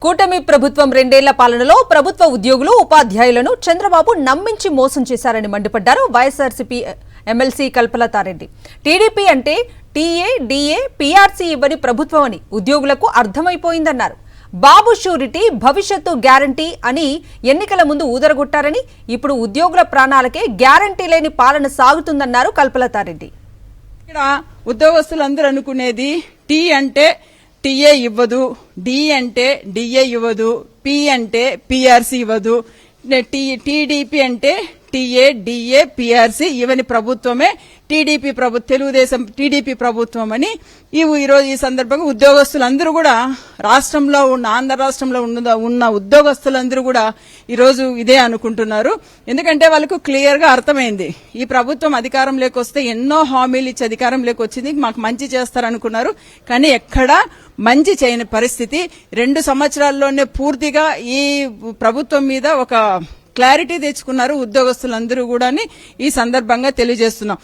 కూటమి ప్రభుత్వం రెండేళ్ల పాలనలో ప్రభుత్వ ఉద్యోగులు ఉపాధ్యాయులను చంద్రబాబు నమ్మించి మోసం చేశారని మండిపడ్డారు వైఎస్ఆర్సీపీ ఎమ్మెల్సీ కల్పలతారెడ్డి. టీడీపీ అంటే టీఏ, డీఏ, పీఆర్సీ ఇవ్వని ప్రభుత్వం అని ఉద్యోగులకు అర్థమైపోయిందన్నారు. బాబు షూరిటీ, భవిష్యత్తు గ్యారంటీ అని ఎన్నికల ముందు ఊదరగొట్టారని, ఇప్పుడు ఉద్యోగుల ప్రాణాలకే గ్యారంటీ లేని పాలన సాగుతుందన్నారు కల్పలతారెడ్డి. ఇక్కడ ఉద్యోగస్తులందరూ అనుకునేది టీ అంటే టీఏ ఇవ్వదు, డి అంటే డిఏ ఇవ్వదు, పి అంటే పీఆర్సీ ఇవ్వదు, టీడీపీ అంటే టీఏ, డిఏ, పీఆర్సీ ఇవని ప్రభుత్వమే తెలుగుదేశం టీడీపీ ప్రభుత్వం అని ఈరోజు ఈ సందర్భంగా ఉద్యోగస్తులందరూ కూడా రాష్ట్రంలో ఆంధ్ర రాష్ట్రంలో ఉన్న ఉద్యోగస్తులందరూ కూడా ఈరోజు ఇదే అనుకుంటున్నారు. ఎందుకంటే వాళ్ళకు క్లియర్ గా అర్థమైంది, ఈ ప్రభుత్వం అధికారంలోకి వస్తే ఎన్నో హామీలు ఇచ్చి అధికారంలోకి వచ్చింది, మాకు మంచి చేస్తారనుకున్నారు. కానీ ఎక్కడా మంచి చేయని పరిస్థితి. 2 సంవత్సరాల్లోనే పూర్తిగా ఈ ప్రభుత్వం మీద ఒక క్లారిటీ తెచ్చుకున్నారు ఉద్యోగస్తులందరూ కూడా ఈ సందర్భంగా తెలియజేస్తున్నాం.